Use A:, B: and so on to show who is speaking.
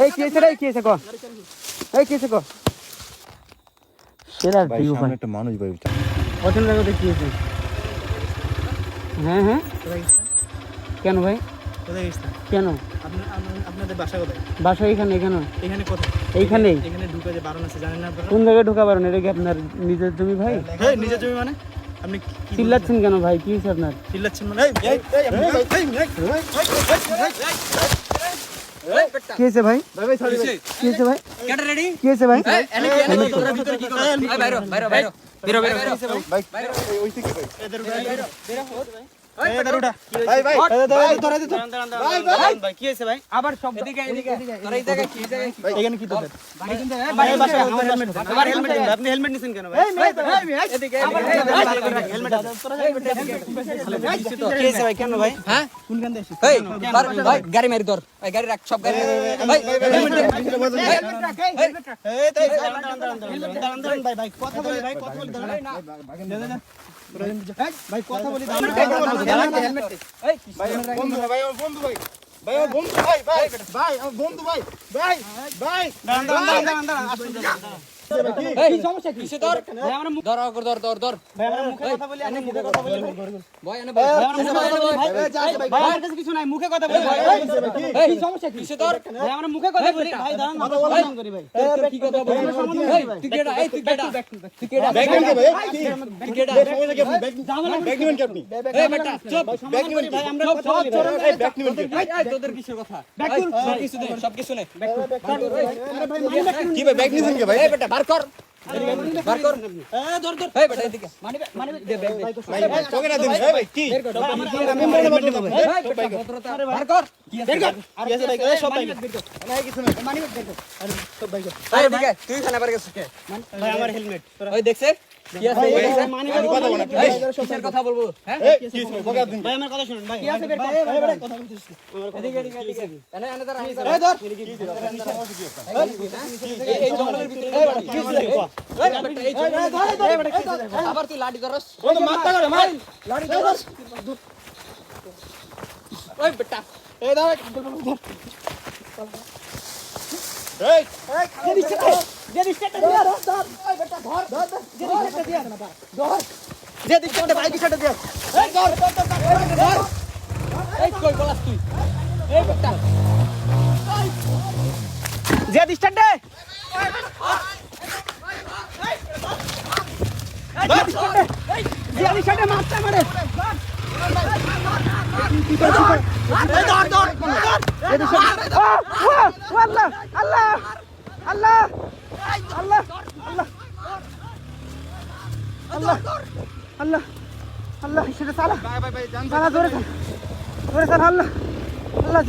A: এই কি হয়েছে রে, কি হয়েছে ক, এই কি হয়েছে ক। সেরা ভিউ ভাই,
B: একটা মানুষ ভাই
A: পছন্দ লাগে কি হয়েছে? হ্যাঁ হ্যাঁ, কেন ভাই
C: কোথায় গেছেন?
A: কেন?
C: আপনাদের বাসা কোথায়?
A: বাসা এখানে, এখানে
C: এখানে কোথায়?
A: এইখানেই।
C: এখানে ঢুকে যে বারণ আছে জানেন না আপনারা?
A: কোন জায়গায় ঢোকা পারেন? এটা কি আপনার নিজের জমি ভাই?
C: হ্যাঁ নিজের জমি মানে আপনি কি
A: চিল্লাচ্ছেন কেন ভাই, কি হয়েছে আপনার?
C: চিল্লাচ্ছেন মানে
A: কি হয়েছে ভাই? কি হয়েছে ভাই?
D: কেটে রেডি
A: কি হয়েছে ভাই?
D: তোরা ভিতরে কি করছিস? এই বাইরো বাইরো বাইরো বেরো বেরো
B: ভাই ওই থেকে ভাই
C: এদের উঠা ভাই ভাই ভাই কি হয়েছে ভাই?
A: আবার সব
D: এদিকে এদিকে তোরা এই জায়গায় কি জায়গায় কি
C: এখানে কি তোদের?
A: বাড়ি কিনতে হবে,
C: ভাই বাসা আমার হেলমেট আমার হেলমেট দেন। আপনি হেলমেট নিছেন কেন ভাই?
D: এদিকে
C: হেলমেট কি হয়েছে ভাই? কেন ভাই?
D: হ্যাঁ
C: কোনখান থেকে এসেছেন?
D: এই ভাই গাড়ি মারি ধর, ভাই গাড়ি রাখ, সব গাড়ি ভাই হেলমেট দে।
C: এই তাই দাঁড়ান ভাই ভাই কথা বলি ভাই কথা বলি দাঁড়ান ভাই কথা বলি দাঁড়ান হেলমেট
D: এই
C: ভাই বন্ধু ভাই ও বন্ধু ভাই ভাই ও বন্ধু ভাই ভাই ভাই ও বন্ধু ভাই ভাই ভাই দাঁড়ান আসুন
D: এই সমস্যা কি? কিসে ধর ধর ধর ধর ধর
C: ভাই আমরা মুখে কথা বলি আপনি মুখে কথা বলি
D: ভাই এনে ভাই
C: ভাই আমার কাছে কিছু নাই মুখে কথা বলি ভাই
D: এই সমস্যা কি? কিসে ধর
C: ভাই আমরা মুখে কথা বলি ভাই দাঁড়ান কথা বলা না করি ভাই
D: কি কথা বল? এই তুই কেডা? এই তুই কেডা? তুই কেডা?
B: ব্যাগ নিবেন ভাই
D: তুই কেডা?
B: সমস্যা কি আপনি ব্যাগ নিবেন কি আপনি
D: এই বেটা চুপ,
B: ব্যাগ নিবেন কি
C: ভাই আমরা কথা বলি
B: এই ব্যাগ নিবেন কি
D: এই তোদের কিসের কথা? সব কিছু দে, সব কিছু নে।
B: কি ভাই ব্যাগ নিছেন কি ভাই
D: এই বেটা বার কর, বার কর।
C: ধর ধর
D: এই বেটা এদিকে দে ব্যাগ দে।
B: ভাই চোখে না দিন এই ভাই কি
C: আমি বলে বলে ভাই
D: এই বেটা ভদ্রতা বার কর।
C: বের কর আর এসে ভাই সব ভাই
B: নাই কিছু না
C: সব ভাই
D: এই এদিকে তুই খানা বার গেছিস কে?
C: ভাই আমার হেলমেট
D: ওই দেখছে কি আছে? এই দেখছে?
B: কথা বলেন
D: এই কিসের কথা বলবো? হ্যাঁ
B: এই কি বগা দিন
C: ভাই আমার কথা শুনুন ভাই কি আছে বেটা কথা বলছিস
D: এদিকে এদিকে এদিকে এনে এনে ধর
C: এই ধর
D: এই জঙ্গলের ভিতরে এই বাড়ি
C: কি আছে
D: এই বেটা এই জঙ্গলের আবার তুই লাঠি ধরস
C: ও তো মাথা করে ভাই
D: লাঠি ধরস ওই বেটা
C: এই ধর
B: এই
C: যে দিশটা দিয়া ধর ধর এই বেটা ধর ধর যে দিশটা দিয়া না ধর যে দিশটা ভাই দিশটা দিয়া এই ধর ধর
D: এই কই বলাস তুই এই বেটা
C: যে দিশটা দে যে দিশটা মারতে মারে
A: আল্লাহ সেটা চালা, চালা জোরে চালা, জোরে চালা, আল্লাহ আল্লাহ